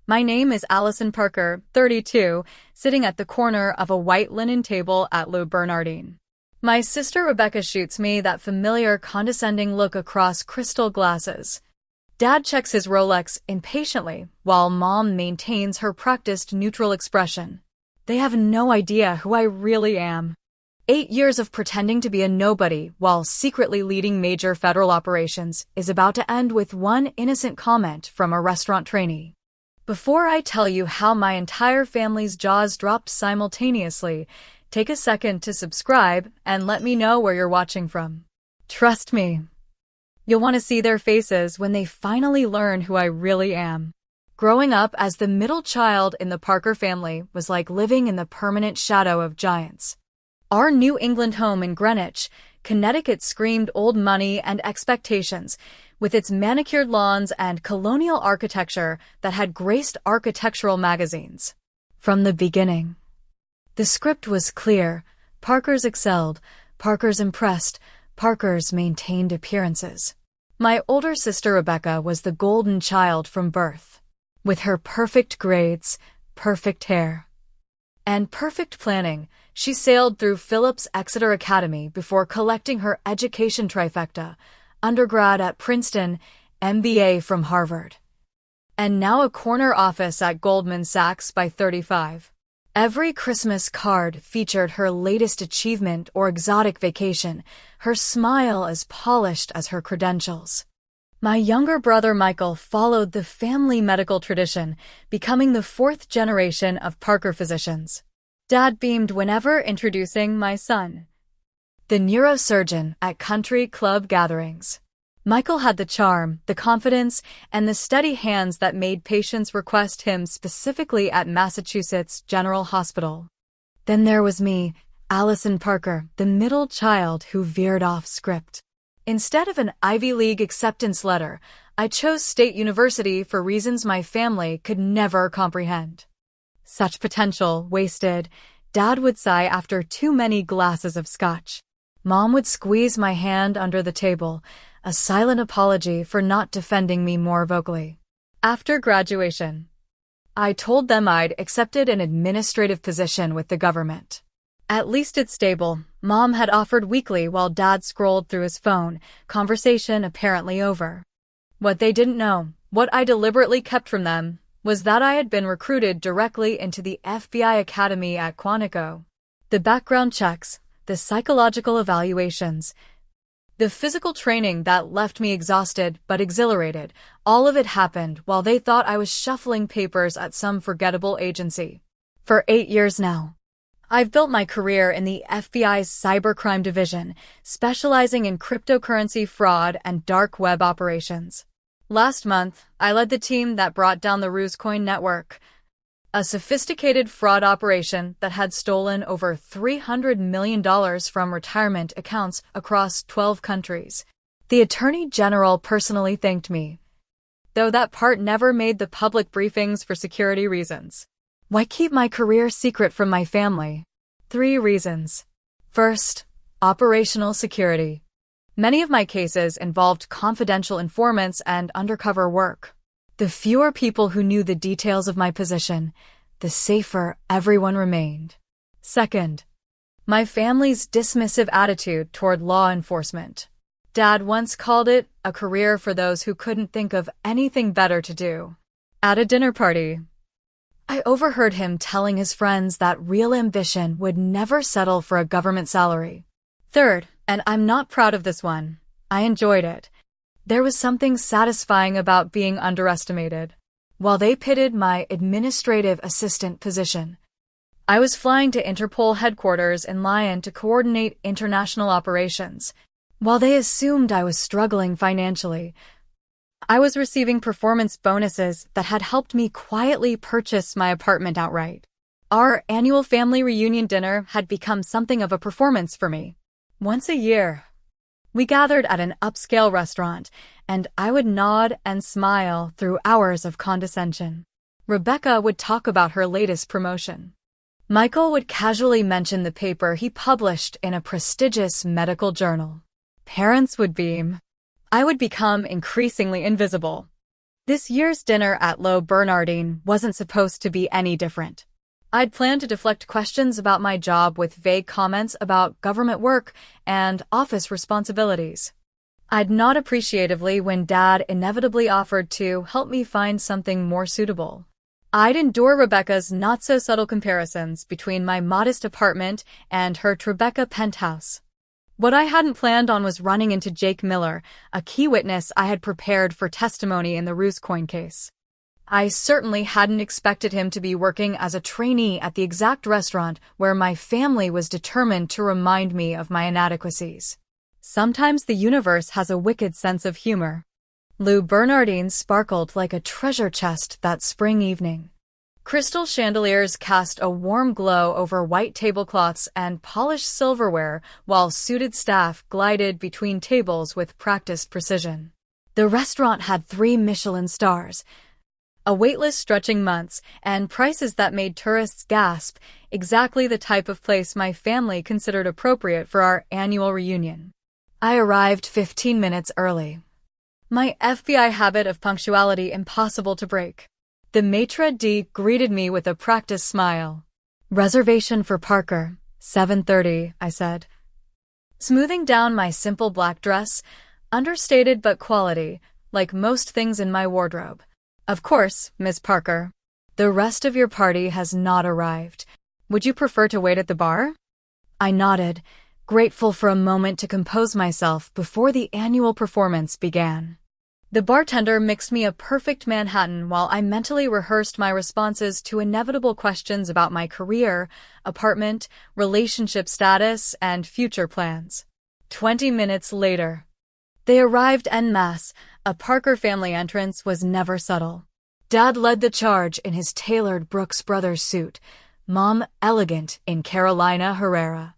My name is Allison Parker, 32, sitting at the corner of a white linen table at Le Bernardin. My sister Rebecca shoots me that familiar condescending look across crystal glasses. Dad checks his Rolex impatiently, while Mom maintains her practiced neutral expression. They have no idea who I really am. 8 years of pretending to be a nobody while secretly leading major federal operations is about to end with one innocent comment from a restaurant trainee. Before I tell you how my entire family's jaws dropped simultaneously, take a second to subscribe and let me know where you're watching from. Trust me, you'll want to see their faces when they finally learn who I really am. Growing up as the middle child in the Parker family was like living in the permanent shadow of giants. Our New England home in Greenwich, Connecticut screamed old money and expectations, with its manicured lawns and colonial architecture that had graced architectural magazines. From the beginning, the script was clear. Parkers excelled, Parkers impressed, Parkers maintained appearances. My older sister Rebecca was the golden child from birth. With her perfect grades, perfect hair, and perfect planning, she sailed through Phillips Exeter Academy before collecting her education trifecta, undergrad at Princeton, MBA from Harvard, and now a corner office at Goldman Sachs by 35. Every Christmas card featured her latest achievement or exotic vacation, her smile as polished as her credentials. My younger brother Michael followed the family medical tradition, becoming the 4th generation of Parker physicians. Dad beamed whenever introducing my son, the neurosurgeon, at country club gatherings. Michael had the charm, the confidence, and the steady hands that made patients request him specifically at Massachusetts General Hospital. Then there was me, Allison Parker, the middle child who veered off script. Instead of an Ivy League acceptance letter, I chose State University for reasons my family could never comprehend. Such potential, wasted, Dad would sigh after too many glasses of scotch. Mom would squeeze my hand under the table, a silent apology for not defending me more vocally. After graduation, I told them I'd accepted an administrative position with the government. At least it's stable, Mom had offered weekly while Dad scrolled through his phone, conversation apparently over. What they didn't know, what I deliberately kept from them, was that I had been recruited directly into the FBI Academy at Quantico. The background checks, the psychological evaluations, the physical training that left me exhausted but exhilarated, all of it happened while they thought I was shuffling papers at some forgettable agency. For 8 years now, I've built my career in the FBI's cybercrime division, specializing in cryptocurrency fraud and dark web operations. Last month, I led the team that brought down the Rusecoin network, a sophisticated fraud operation that had stolen over $300 million from retirement accounts across 12 countries. The Attorney General personally thanked me, though that part never made the public briefings for security reasons. Why keep my career secret from my family? 3 reasons. First, operational security. Many of my cases involved confidential informants and undercover work. The fewer people who knew the details of my position, the safer everyone remained. Second, my family's dismissive attitude toward law enforcement. Dad once called it a career for those who couldn't think of anything better to do. At a dinner party, I overheard him telling his friends that real ambition would never settle for a government salary. Third, and I'm not proud of this one, I enjoyed it. There was something satisfying about being underestimated. While they pitted my administrative assistant position, I was flying to Interpol headquarters in Lyon to coordinate international operations. While they assumed I was struggling financially, I was receiving performance bonuses that had helped me quietly purchase my apartment outright. Our annual family reunion dinner had become something of a performance for me. Once a year, we gathered at an upscale restaurant, and I would nod and smile through hours of condescension. Rebecca would talk about her latest promotion. Michael would casually mention the paper he published in a prestigious medical journal. Parents would beam. I would become increasingly invisible. This year's dinner at Lo Bernardine wasn't supposed to be any different. I'd planned to deflect questions about my job with vague comments about government work and office responsibilities. I'd nod appreciatively when Dad inevitably offered to help me find something more suitable. I'd endure Rebecca's not-so-subtle comparisons between my modest apartment and her Tribeca penthouse. What I hadn't planned on was running into Jake Miller, a key witness I had prepared for testimony in the Ruse coin case. I certainly hadn't expected him to be working as a trainee at the exact restaurant where my family was determined to remind me of my inadequacies. Sometimes the universe has a wicked sense of humor. Lo Bernardine sparkled like a treasure chest that spring evening. Crystal chandeliers cast a warm glow over white tablecloths and polished silverware, while suited staff glided between tables with practiced precision. The restaurant had 3 Michelin stars, a waitlist stretching months, and prices that made tourists gasp, exactly the type of place my family considered appropriate for our annual reunion. I arrived 15 minutes early. My FBI habit of punctuality impossible to break. The maitre d' greeted me with a practiced smile. "Reservation for Parker, 7:30, I said. Smoothing down my simple black dress, understated but quality, like most things in my wardrobe. "Of course, Miss Parker. The rest of your party has not arrived. Would you prefer to wait at the bar?" I nodded, grateful for a moment to compose myself before the annual performance began. The bartender mixed me a perfect Manhattan while I mentally rehearsed my responses to inevitable questions about my career, apartment, relationship status, and future plans. 20 minutes later. They arrived en masse. A Parker family entrance was never subtle. Dad led the charge in his tailored Brooks Brothers suit, Mom elegant in Carolina Herrera.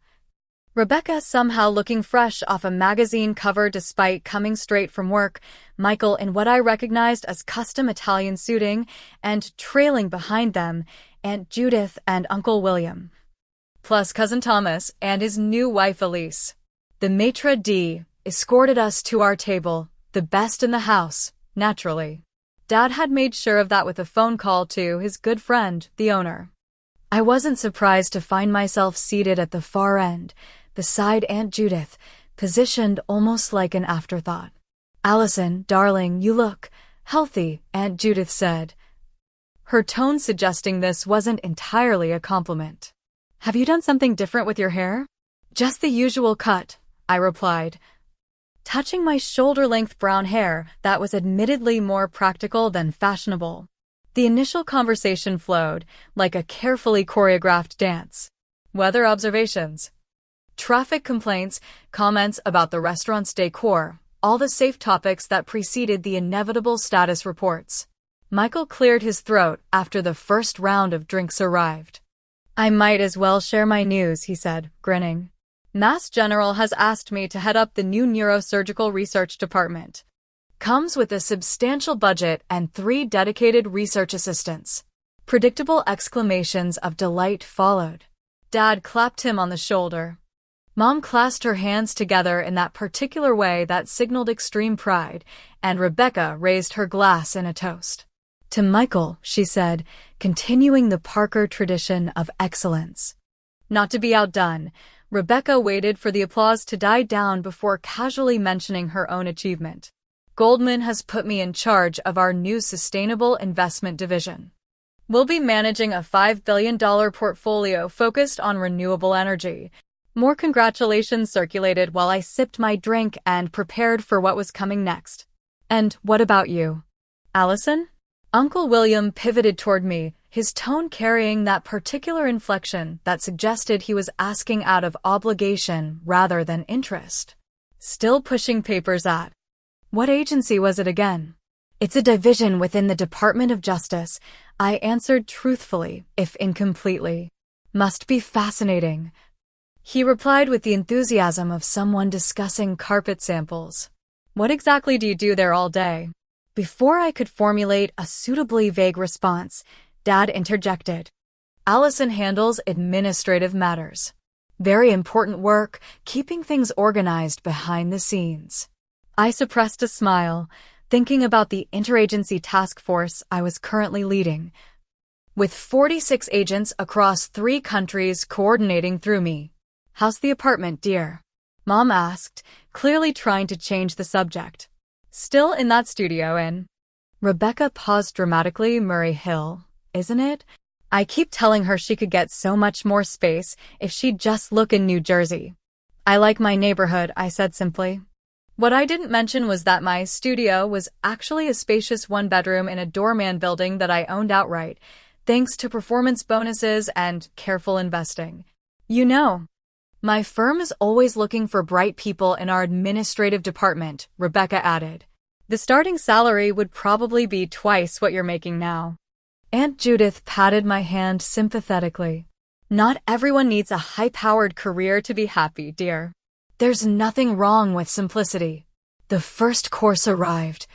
Rebecca somehow looking fresh off a magazine cover despite coming straight from work, Michael in what I recognized as custom Italian suiting, and trailing behind them, Aunt Judith and Uncle William. Plus Cousin Thomas and his new wife Elise. The maitre d' escorted us to our table, the best in the house, naturally. Dad had made sure of that with a phone call to his good friend, the owner. I wasn't surprised to find myself seated at the far end, beside Aunt Judith, positioned almost like an afterthought. "Allison, darling, you look healthy," Aunt Judith said, her tone suggesting this wasn't entirely a compliment. "Have you done something different with your hair?" "Just the usual cut," I replied, touching my shoulder-length brown hair that was admittedly more practical than fashionable. The initial conversation flowed like a carefully choreographed dance. Weather observations, traffic complaints, comments about the restaurant's decor, all the safe topics that preceded the inevitable status reports. Michael cleared his throat after the first round of drinks arrived. "I might as well share my news," he said, grinning. "Mass General has asked me to head up the new neurosurgical research department. Comes with a substantial budget and 3 dedicated research assistants." Predictable exclamations of delight followed. Dad clapped him on the shoulder. Mom clasped her hands together in that particular way that signaled extreme pride, and Rebecca raised her glass in a toast. "To Michael," she said, continuing the Parker tradition of excellence. Not to be outdone, Rebecca waited for the applause to die down before casually mentioning her own achievement. "Goldman has put me in charge of our new sustainable investment division. We'll be managing a $5 billion portfolio focused on renewable energy." More congratulations circulated while I sipped my drink and prepared for what was coming next. "And what about you, Allison?" Uncle William pivoted toward me, his tone carrying that particular inflection that suggested he was asking out of obligation rather than interest. "Still pushing papers at. What agency was it again?" "It's a division within the Department of Justice," I answered truthfully, if incompletely. "Must be fascinating," he replied with the enthusiasm of someone discussing carpet samples. "What exactly do you do there all day?" Before I could formulate a suitably vague response, Dad interjected. "Allison handles administrative matters. Very important work, keeping things organized behind the scenes." I suppressed a smile. thinking about the interagency task force I was currently leading, with 46 agents across 3 countries coordinating through me. "How's the apartment, dear?" Mom asked, clearly trying to change the subject. "Still in that studio in Rebecca paused dramatically. "Murray Hill, isn't it? I keep telling her she could get so much more space if she'd just look in New Jersey." "I like my neighborhood," I said simply. What I didn't mention was that my studio was actually a spacious 1-bedroom in a doorman building that I owned outright, thanks to performance bonuses and careful investing. "You know, my firm is always looking for bright people in our administrative department," Rebecca added. "The starting salary would probably be twice what you're making now." Aunt Judith patted my hand sympathetically. "Not everyone needs a high-powered career to be happy, dear. There's nothing wrong with simplicity." The first course arrived,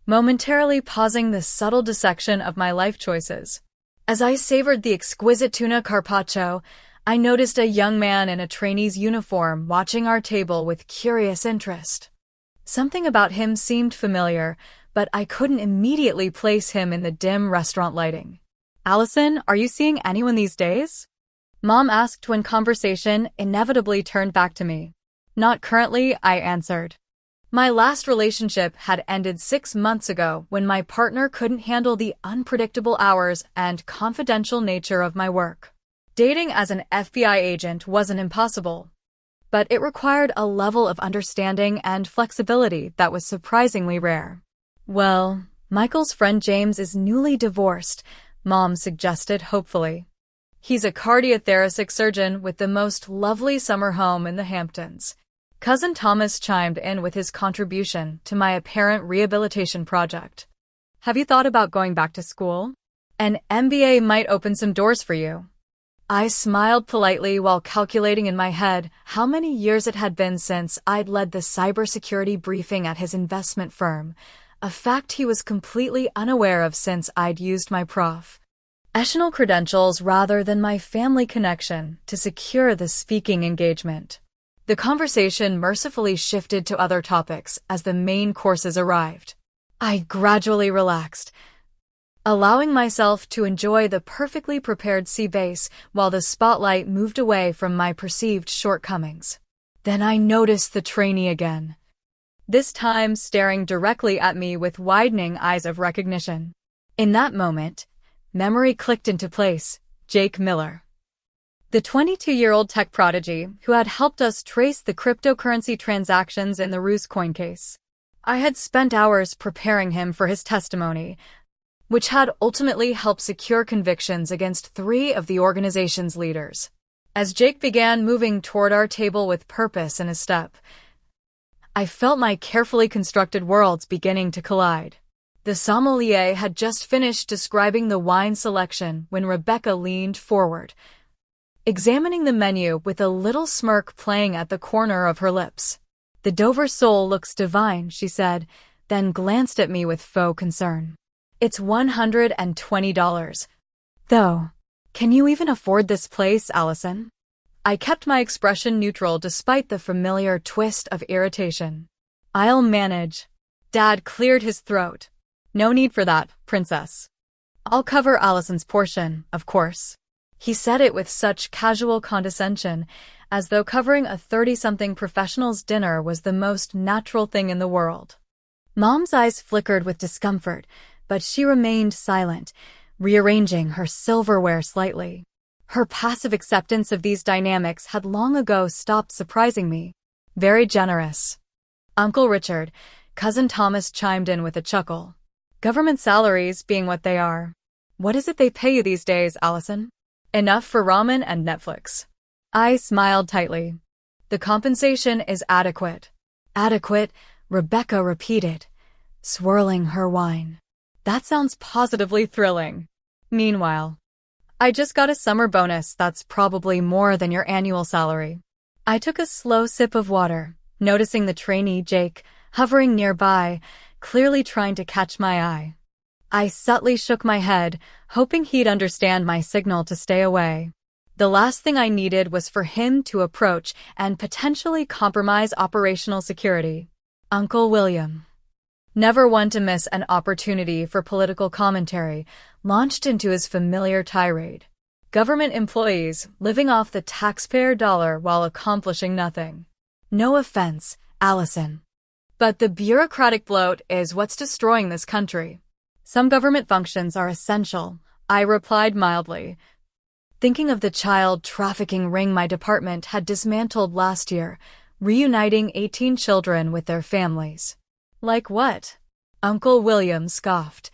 momentarily pausing the subtle dissection of my life choices. As I savored the exquisite tuna carpaccio, I noticed a young man in a trainee's uniform watching our table with curious interest. Something about him seemed familiar, but I couldn't immediately place him in the dim restaurant lighting. "Allison, are you seeing anyone these days?" Mom asked when conversation inevitably turned back to me. "Not currently," I answered. My last relationship had ended 6 months ago when my partner couldn't handle the unpredictable hours and confidential nature of my work. Dating as an FBI agent wasn't impossible, but it required a level of understanding and flexibility that was surprisingly rare. "Well, Michael's friend James is newly divorced," Mom suggested hopefully. "He's a cardiothoracic surgeon with the most lovely summer home in the Hamptons." Cousin Thomas chimed in with his contribution to my apparent rehabilitation project. "Have you thought about going back to school? An MBA might open some doors for you." I smiled politely while calculating in my head how many years it had been since I'd led the cybersecurity briefing at his investment firm, a fact he was completely unaware of since I'd used my professional credentials rather than my family connection to secure the speaking engagement. The conversation mercifully shifted to other topics as the main courses arrived. I gradually relaxed, allowing myself to enjoy the perfectly prepared sea base while the spotlight moved away from my perceived shortcomings. Then I noticed the trainee again, this time staring directly at me with widening eyes of recognition. In that moment, memory clicked into place. Jake Miller, the 22-year-old tech prodigy who had helped us trace the cryptocurrency transactions in the Ruse coin case. I had spent hours preparing him for his testimony, which had ultimately helped secure convictions against 3 of the organization's leaders. As Jake began moving toward our table with purpose in his step, I felt my carefully constructed worlds beginning to collide. The sommelier had just finished describing the wine selection when Rebecca leaned forward, examining the menu with a little smirk playing at the corner of her lips. "The Dover sole looks divine," she said, then glanced at me with faux concern. "It's $120. Though, can you even afford this place, Allison?" I kept my expression neutral despite the familiar twist of irritation. "I'll manage." Dad cleared his throat. "No need for that, princess. I'll cover Allison's portion, of course." He said it with such casual condescension, as though covering a 30-something professional's dinner was the most natural thing in the world. Mom's eyes flickered with discomfort, but she remained silent, rearranging her silverware slightly. Her passive acceptance of these dynamics had long ago stopped surprising me. "Very generous." Uncle Richard, Cousin Thomas chimed in with a chuckle. "Government salaries being what they are. What is it they pay you these days, Allison?" "Enough for ramen and Netflix." I smiled tightly. "The compensation is adequate." "Adequate," Rebecca repeated, swirling her wine. "That sounds positively thrilling." "Meanwhile, I just got a summer bonus that's probably more than your annual salary." I took a slow sip of water, noticing the trainee Jake hovering nearby, clearly trying to catch my eye. I subtly shook my head, hoping he'd understand my signal to stay away. The last thing I needed was for him to approach and potentially compromise operational security. "Uncle William." Never one to miss an opportunity for political commentary, launched into his familiar tirade. Government employees living off the taxpayer dollar while accomplishing nothing. No offense, Allison. But the bureaucratic bloat is what's destroying this country. Some government functions are essential, I replied mildly, thinking of the child trafficking ring my department had dismantled last year, reuniting 18 children with their families. Like what? Uncle William scoffed,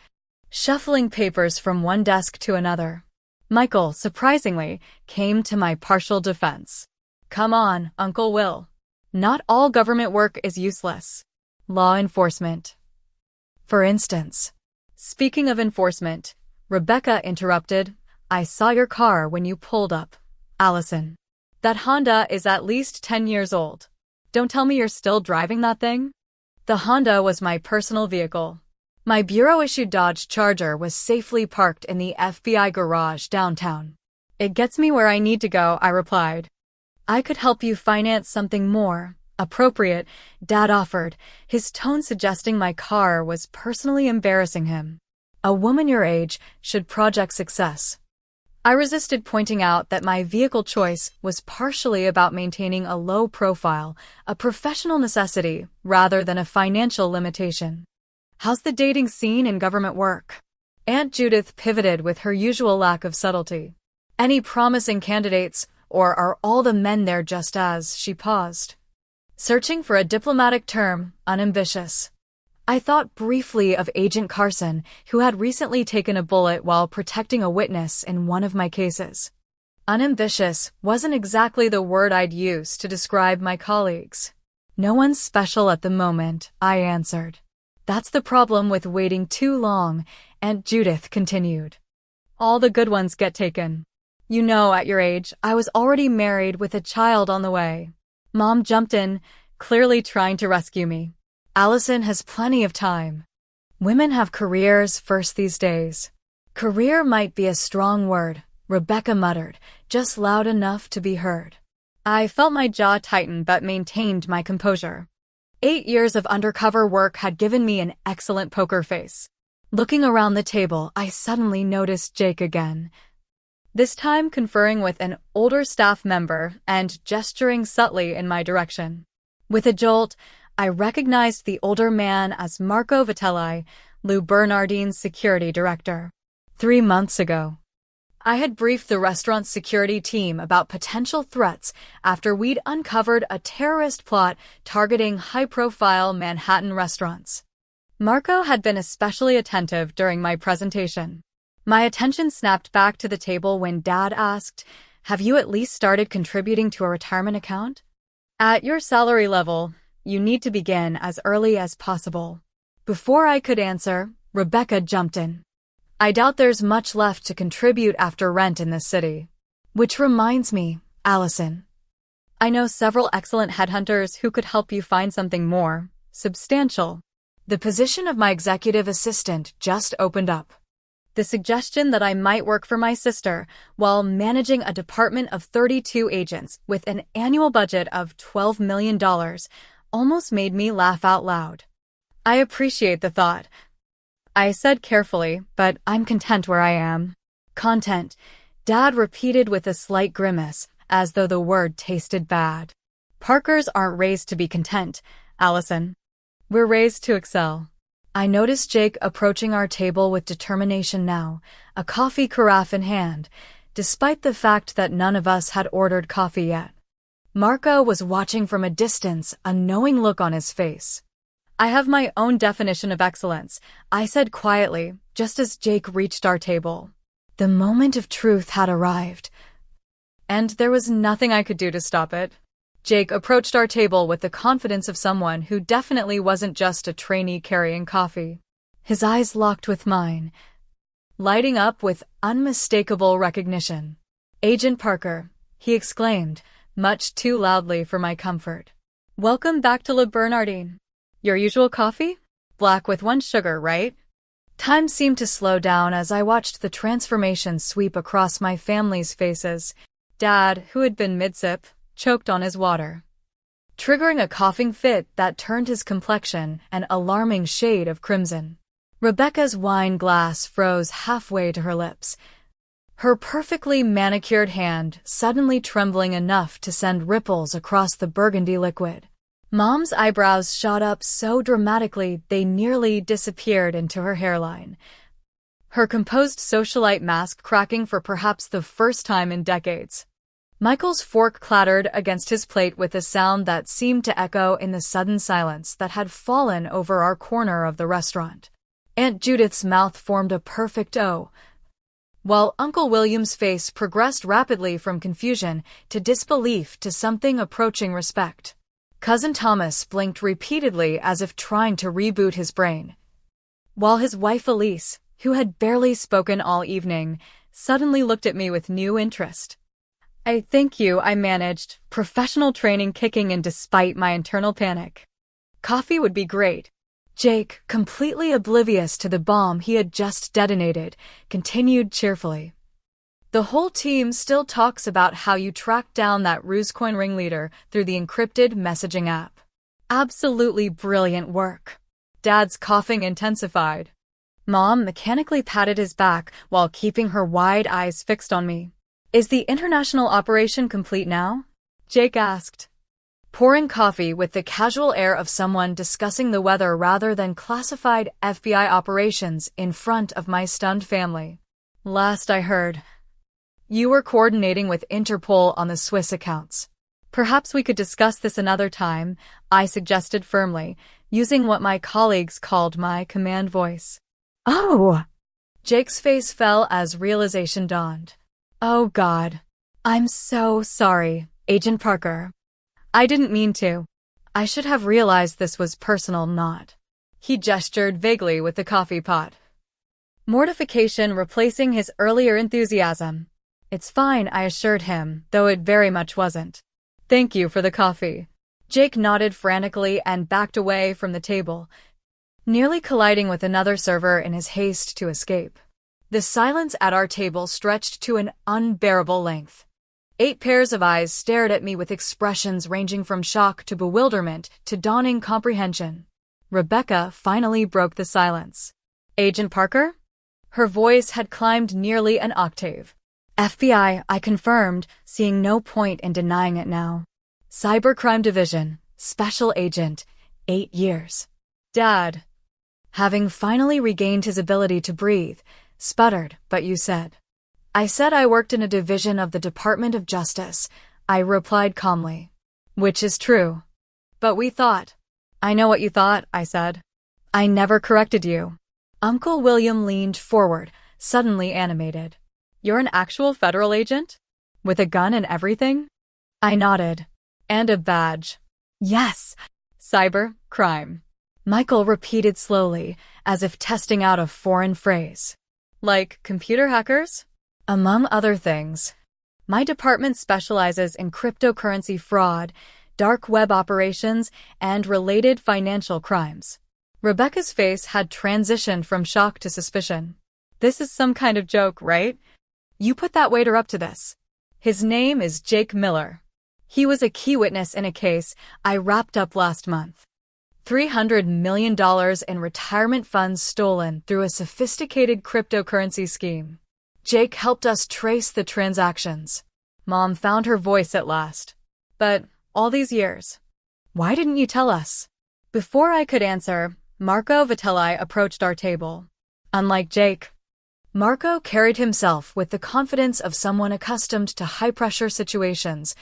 shuffling papers from one desk to another. Michael, surprisingly, came to my partial defense. Come on, Uncle Will. Not all government work is useless. Law enforcement, for instance. Speaking of enforcement, Rebecca interrupted, I saw your car when you pulled up, Allison. That Honda is at least 10 years old. Don't tell me you're still driving that thing? The Honda was my personal vehicle. My bureau-issued Dodge Charger was safely parked in the FBI garage downtown. It gets me where I need to go, I replied. I could help you finance something more appropriate, Dad offered, his tone suggesting my car was personally embarrassing him. A woman your age should project success. I resisted, pointing out that my vehicle choice was partially about maintaining a low profile, a professional necessity, rather than a financial limitation. How's the dating scene in government work? Aunt Judith pivoted with her usual lack of subtlety. Any promising candidates, or are all the men there just as? She paused. Searching for a diplomatic term, unambitious. I thought briefly of Agent Carson, who had recently taken a bullet while protecting a witness in one of my cases. Unambitious wasn't exactly the word I'd use to describe my colleagues. No one's special at the moment, I answered. That's the problem with waiting too long, Aunt Judith continued. All the good ones get taken. You know, at your age, I was already married with a child on the way. Mom jumped in, clearly trying to rescue me. Allison has plenty of time. Women have careers first these days. Career might be a strong word, Rebecca muttered, just loud enough to be heard. I felt my jaw tighten but maintained my composure. 8 years of undercover work had given me an excellent poker face. Looking around the table, I suddenly noticed Jake again. This time conferring with an older staff member and gesturing subtly in my direction. With a jolt, I recognized the older man as Marco Vitelli, Lou Bernardine's security director. 3 months ago, I had briefed the restaurant's security team about potential threats after we'd uncovered a terrorist plot targeting high-profile Manhattan restaurants. Marco had been especially attentive during my presentation. My attention snapped back to the table when Dad asked, "Have you at least started contributing to a retirement account? At your salary level, you need to begin as early as possible." Before I could answer, Rebecca jumped in. I doubt there's much left to contribute after rent in this city. Which reminds me, Allison. I know several excellent headhunters who could help you find something more substantial. The position of my executive assistant just opened up. The suggestion that I might work for my sister while managing a department of 32 agents with an annual budget of $12 million almost made me laugh out loud. I appreciate the thought, I said carefully, but I'm content where I am. Content, Dad repeated with a slight grimace, as though the word tasted bad. Parkers aren't raised to be content, Allison. We're raised to excel. I noticed Jake approaching our table with determination now, a coffee carafe in hand, despite the fact that none of us had ordered coffee yet. Marco was watching from a distance, a knowing look on his face. I have my own definition of excellence, I said quietly, just as Jake reached our table. The moment of truth had arrived, and there was nothing I could do to stop it. Jake approached our table with the confidence of someone who definitely wasn't just a trainee carrying coffee. His eyes locked with mine, lighting up with unmistakable recognition. "Agent Parker," he exclaimed, much too loudly for my comfort. "Welcome back to Le Bernardine. Your usual coffee? Black with 1 sugar, right?" Time seemed to slow down as I watched the transformation sweep across my family's faces. Dad, who had been mid-sip, choked on his water. triggering a coughing fit that turned his complexion an alarming shade of crimson. Rebecca's wine glass froze halfway to her lips, her perfectly manicured hand suddenly trembling enough to send ripples across the burgundy liquid. Mom's eyebrows shot up so dramatically they nearly disappeared into her hairline, her composed socialite mask cracking for perhaps the first time in decades. Michael's fork clattered against his plate with a sound that seemed to echo in the sudden silence that had fallen over our corner of the restaurant. Aunt Judith's mouth formed a perfect O, while Uncle William's face progressed rapidly from confusion to disbelief to something approaching respect. Cousin Thomas blinked repeatedly as if trying to reboot his brain, while his wife Elise, who had barely spoken all evening, suddenly looked at me with new interest. Thank you, I managed, professional training kicking in despite my internal panic. Coffee would be great. Jake, completely oblivious to the bomb he had just detonated, continued cheerfully. The whole team still talks about how you tracked down that Rusecoin ringleader through the encrypted messaging app. Absolutely brilliant work. Dad's coughing intensified. Mom mechanically patted his back while keeping her wide eyes fixed on me. Is the international operation complete now? Jake asked, pouring coffee with the casual air of someone discussing the weather rather than classified FBI operations in front of my stunned family. Last I heard, you were coordinating with Interpol on the Swiss accounts. Perhaps we could discuss this another time, I suggested firmly, using what my colleagues called my command voice. Oh! Jake's face fell as realization dawned. Oh God. I'm so sorry, Agent Parker. I didn't mean to. I should have realized this was personal, not. He gestured vaguely with the coffee pot, mortification replacing his earlier enthusiasm. It's fine, I assured him, though it very much wasn't. Thank you for the coffee. Jake nodded frantically and backed away from the table, nearly colliding with another server in his haste to escape. The silence at our table stretched to an unbearable length. 8 pairs of eyes stared at me with expressions ranging from shock to bewilderment to dawning comprehension. Rebecca finally broke the silence. Agent Parker? Her voice had climbed nearly an octave. FBI, I confirmed, seeing no point in denying it now. Cybercrime Division, Special Agent, 8 years. Dad, having finally regained his ability to breathe, sputtered, but you said. I said I worked in a division of the Department of Justice, I replied calmly. Which is true. But we thought. I know what you thought, I said. I never corrected you. Uncle William leaned forward, suddenly animated. You're an actual federal agent? With a gun and everything? I nodded. And a badge. Yes. Cyber crime. Michael repeated slowly, as if testing out a foreign phrase. Like computer hackers? Among other things. My department specializes in cryptocurrency fraud, dark web operations, and related financial crimes. Rebecca's face had transitioned from shock to suspicion. This is some kind of joke, right? You put that waiter up to this. His name is Jake Miller. He was a key witness in a case I wrapped up last month. $300 million in retirement funds stolen through a sophisticated cryptocurrency scheme. Jake helped us trace the transactions. Mom found her voice at last. But all these years, why didn't you tell us? Before I could answer, Marco Vitelli approached our table. Unlike Jake, Marco carried himself with the confidence of someone accustomed to high-pressure situations.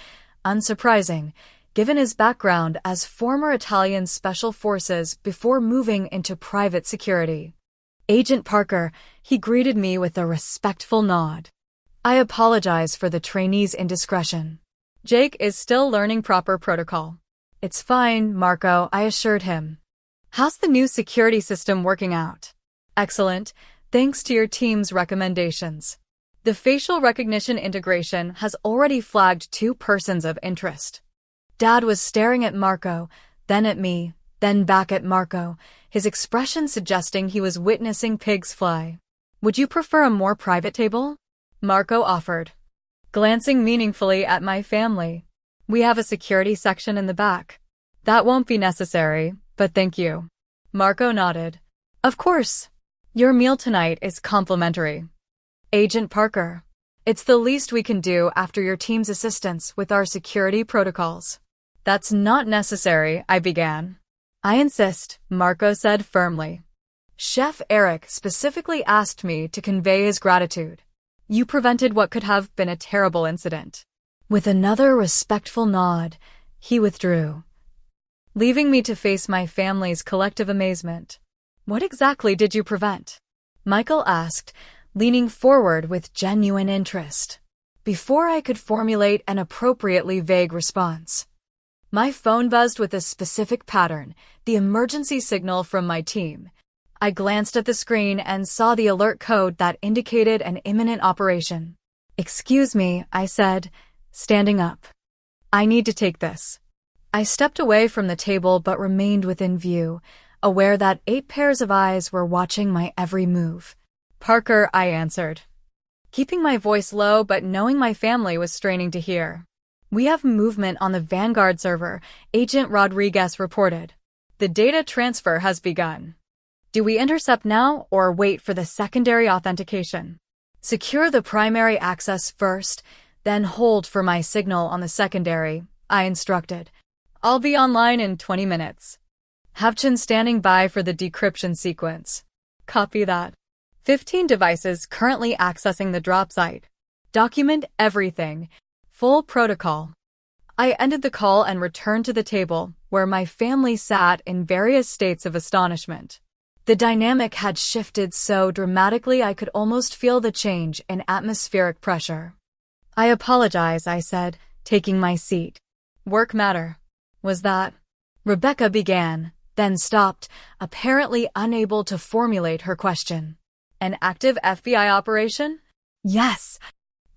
Unsurprising, given his background as former Italian Special Forces before moving into private security. Agent Parker, he greeted me with a respectful nod. I apologize for the trainee's indiscretion. Jake is still learning proper protocol. It's fine, Marco, I assured him. How's the new security system working out? Excellent, thanks to your team's recommendations. The facial recognition integration has already flagged 2 persons of interest. Dad was staring at Marco, then at me, then back at Marco, his expression suggesting he was witnessing pigs fly. Would you prefer a more private table? Marco offered, glancing meaningfully at my family. We have a security section in the back. That won't be necessary, but thank you. Marco nodded. Of course. Your meal tonight is complimentary. Agent Parker. It's the least we can do after your team's assistance with our security protocols. That's not necessary, I began. I insist, Marco said firmly. Chef Eric specifically asked me to convey his gratitude. You prevented what could have been a terrible incident. With another respectful nod, he withdrew, leaving me to face my family's collective amazement. What exactly did you prevent? Michael asked, leaning forward with genuine interest. Before I could formulate an appropriately vague response, my phone buzzed with a specific pattern, the emergency signal from my team. I glanced at the screen and saw the alert code that indicated an imminent operation. Excuse me, I said, standing up. I need to take this. I stepped away from the table but remained within view, aware that 8 pairs of eyes were watching my every move. Parker, I answered, keeping my voice low but knowing my family was straining to hear. We have movement on the Vanguard server, Agent Rodriguez reported. The data transfer has begun. Do we intercept now or wait for the secondary authentication? Secure the primary access first, then hold for my signal on the secondary, I instructed. I'll be online in 20 minutes. Havchin standing by for the decryption sequence. Copy that. 15 devices currently accessing the drop site. Document everything. Full protocol. I ended the call and returned to the table, where my family sat in various states of astonishment. The dynamic had shifted so dramatically I could almost feel the change in atmospheric pressure. I apologize, I said, taking my seat. Work matter. Was that? Rebecca began, then stopped, apparently unable to formulate her question. An active FBI operation? Yes.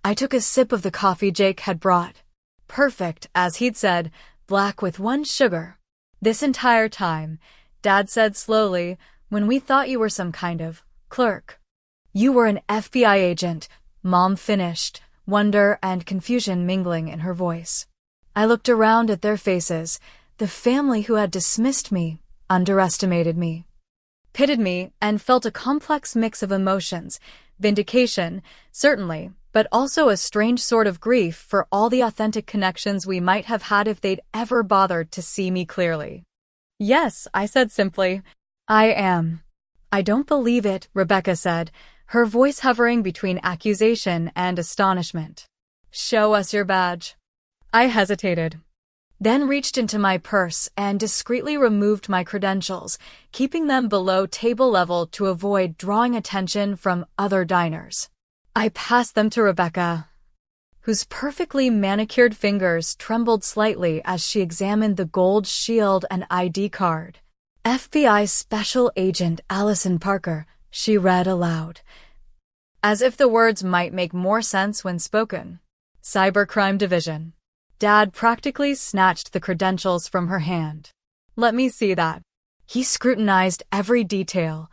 I took a sip of the coffee Jake had brought. Perfect, as he'd said, black with 1 sugar. This entire time, Dad said slowly, when we thought you were some kind of clerk. You were an FBI agent, Mom finished, wonder and confusion mingling in her voice. I looked around at their faces, the family who had dismissed me, underestimated me, pitted me, and felt a complex mix of emotions, vindication, certainly, but also a strange sort of grief for all the authentic connections we might have had if they'd ever bothered to see me clearly. Yes, I said simply. I am. I don't believe it, Rebecca said, her voice hovering between accusation and astonishment. Show us your badge. I hesitated, then reached into my purse and discreetly removed my credentials, keeping them below table level to avoid drawing attention from other diners. I passed them to Rebecca, whose perfectly manicured fingers trembled slightly as she examined the gold shield and ID card. FBI Special Agent Allison Parker, she read aloud, as if the words might make more sense when spoken. Cybercrime Division. Dad practically snatched the credentials from her hand. Let me see that. He scrutinized every detail,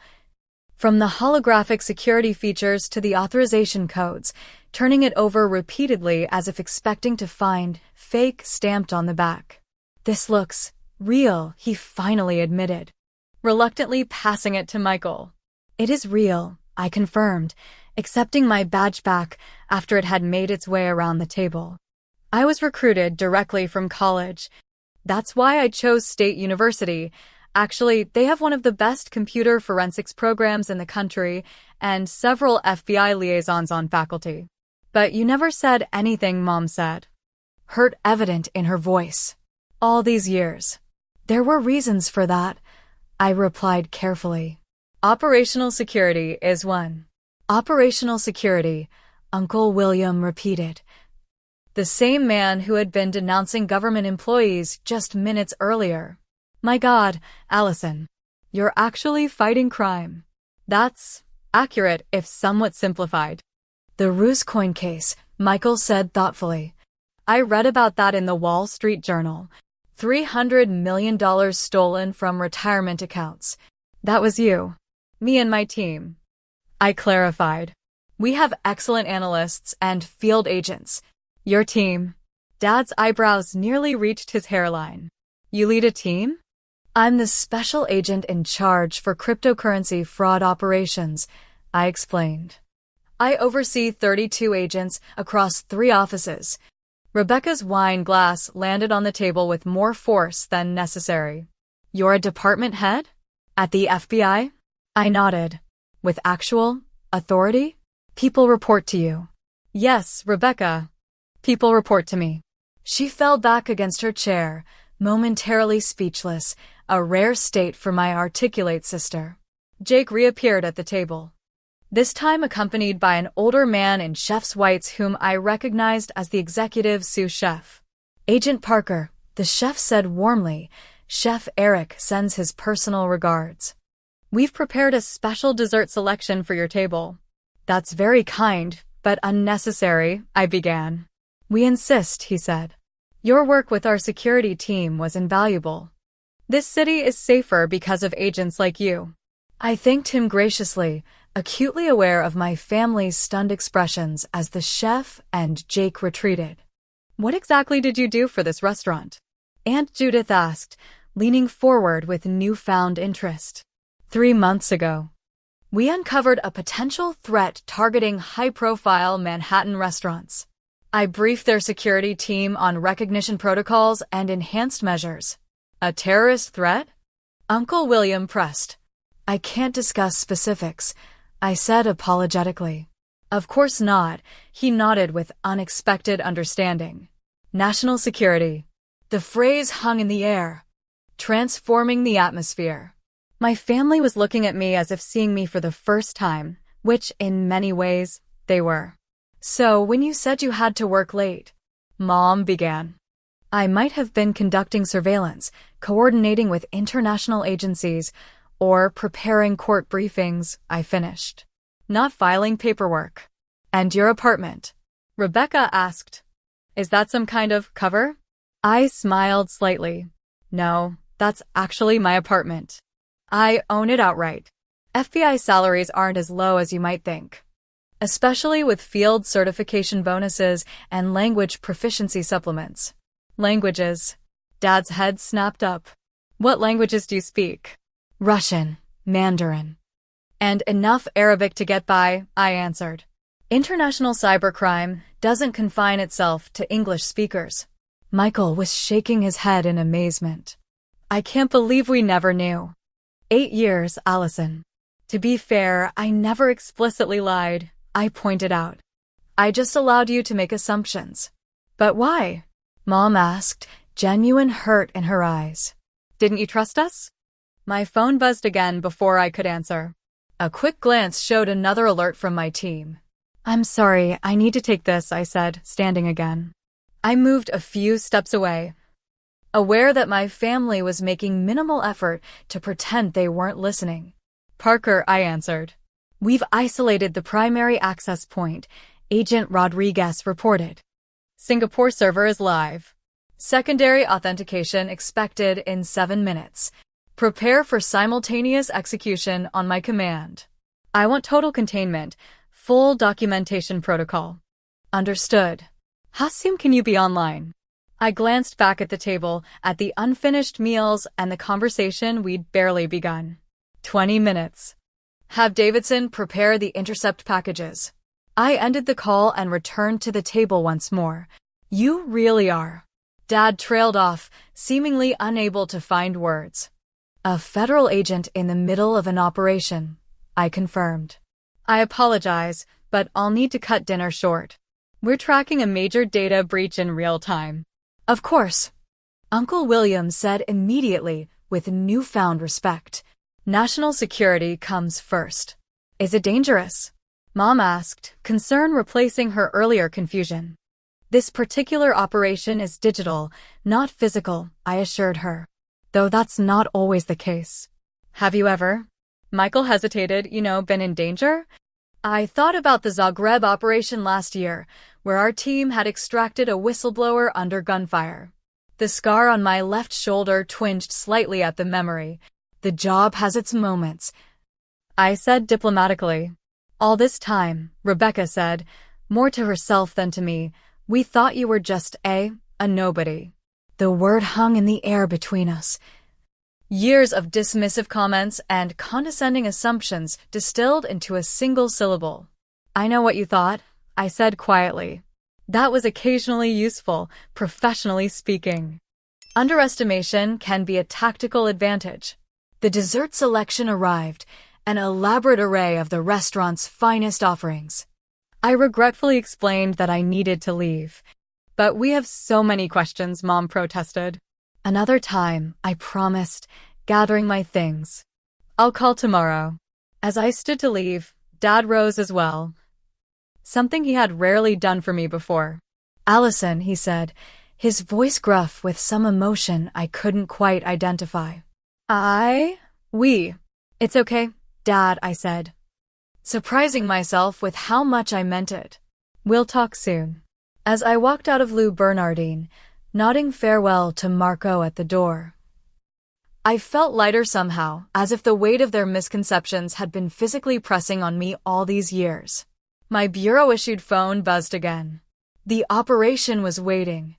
from the holographic security features to the authorization codes, turning it over repeatedly as if expecting to find fake stamped on the back. This looks real, he finally admitted, reluctantly passing it to Michael. It is real, I confirmed, accepting my badge back after it had made its way around the table. I was recruited directly from college. That's why I chose State University. Actually, they have one of the best computer forensics programs in the country and several FBI liaisons on faculty. But you never said anything, Mom said, hurt evident in her voice. All these years. There were reasons for that, I replied carefully. Operational security is one. Operational security, Uncle William repeated. The same man who had been denouncing government employees just minutes earlier. My God, Allison, you're actually fighting crime. That's accurate if somewhat simplified. The Ruse coin case, Michael said thoughtfully. I read about that in the Wall Street Journal. $300 million stolen from retirement accounts. That was you. Me and my team. I clarified. We have excellent analysts and field agents. Your team. Dad's eyebrows nearly reached his hairline. You lead a team? I'm the special agent in charge for cryptocurrency fraud operations, I explained. I oversee 32 agents across 3 offices. Rebecca's wine glass landed on the table with more force than necessary. You're a department head? At the FBI? I nodded. With actual authority? People report to you. Yes, Rebecca. People report to me. She fell back against her chair, momentarily speechless, a rare state for my articulate sister. Jake reappeared at the table, this time accompanied by an older man in chef's whites whom I recognized as the executive sous chef. Agent Parker, the chef said warmly. Chef Eric sends his personal regards. We've prepared a special dessert selection for your table. That's very kind, but unnecessary, I began. We insist, he said. Your work with our security team was invaluable. This city is safer because of agents like you. I thanked him graciously, acutely aware of my family's stunned expressions as the chef and Jake retreated. What exactly did you do for this restaurant? Aunt Judith asked, leaning forward with newfound interest. 3 months ago, we uncovered a potential threat targeting high-profile Manhattan restaurants. I briefed their security team on recognition protocols and enhanced measures. A terrorist threat? Uncle William pressed. I can't discuss specifics, I said apologetically. Of course not, he nodded with unexpected understanding. National security. The phrase hung in the air, transforming the atmosphere. My family was looking at me as if seeing me for the first time, which, in many ways, they were. So, when you said you had to work late, Mom began. I might have been conducting surveillance, coordinating with international agencies, or preparing court briefings, I finished. Not filing paperwork. And your apartment? Rebecca asked. Is that some kind of cover? I smiled slightly. No, that's actually my apartment. I own it outright. FBI salaries aren't as low as you might think, especially with field certification bonuses and language proficiency supplements. Languages. Dad's head snapped up. What languages do you speak? Russian, Mandarin, and enough Arabic to get by, I answered. International cybercrime doesn't confine itself to English speakers. Michael was shaking his head in amazement. I can't believe we never knew. 8 years, Allison. To be fair, I never explicitly lied, I pointed out. I just allowed you to make assumptions. But why? Mom asked, genuine hurt in her eyes. Didn't you trust us? My phone buzzed again before I could answer. A quick glance showed another alert from my team. I'm sorry, I need to take this, I said, standing again. I moved a few steps away, aware that my family was making minimal effort to pretend they weren't listening. Parker, I answered. We've isolated the primary access point, Agent Rodriguez reported. Singapore server is live. Secondary authentication expected in 7 minutes. Prepare for simultaneous execution on my command. I want total containment, full documentation protocol. Understood. How soon can you be online? I glanced back at the table, at the unfinished meals and the conversation we'd barely begun. 20 minutes. Have Davidson prepare the intercept packages. I ended the call and returned to the table once more. You really are. Dad trailed off, seemingly unable to find words. A federal agent in the middle of an operation, I confirmed. I apologize, but I'll need to cut dinner short. We're tracking a major data breach in real time. Of course, Uncle William said immediately with newfound respect. National security comes first. Is it dangerous? Mom asked, concern replacing her earlier confusion. This particular operation is digital, not physical, I assured her. Though that's not always the case. Have you ever? Michael hesitated, been in danger? I thought about the Zagreb operation last year, where our team had extracted a whistleblower under gunfire. The scar on my left shoulder twinged slightly at the memory. The job has its moments, I said diplomatically. All this time, Rebecca said, more to herself than to me, we thought you were just a nobody. The word hung in the air between us. Years of dismissive comments and condescending assumptions distilled into a single syllable. "I know what you thought," I said quietly. That was occasionally useful, professionally speaking. Underestimation can be a tactical advantage. The dessert selection arrived, an elaborate array of the restaurant's finest offerings. I regretfully explained that I needed to leave. "But we have so many questions," Mom protested. "Another time," I promised, gathering my things. "I'll call tomorrow." As I stood to leave, Dad rose as well. Something he had rarely done for me before. "Allison," he said, his voice gruff with some emotion I couldn't quite identify. We. "It's okay, Dad," I said, surprising myself with how much I meant it. "We'll talk soon." As I walked out of Lou Bernardine, nodding farewell to Marco at the door, I felt lighter somehow, as if the weight of their misconceptions had been physically pressing on me all these years. My bureau-issued phone buzzed again. The operation was waiting.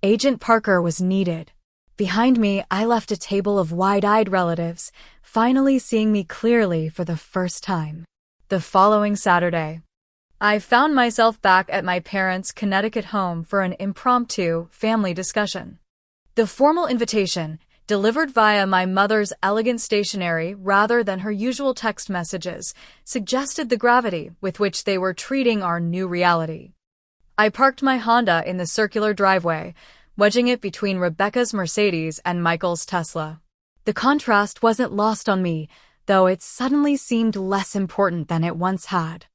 Agent Parker was needed. Behind me, I left a table of wide-eyed relatives, finally seeing me clearly for the first time. The following Saturday, I found myself back at my parents' Connecticut home for an impromptu family discussion. The formal invitation, delivered via my mother's elegant stationery rather than her usual text messages, suggested the gravity with which they were treating our new reality. I parked my Honda in the circular driveway, wedging it between Rebecca's Mercedes and Michael's Tesla. The contrast wasn't lost on me, though it suddenly seemed less important than it once had.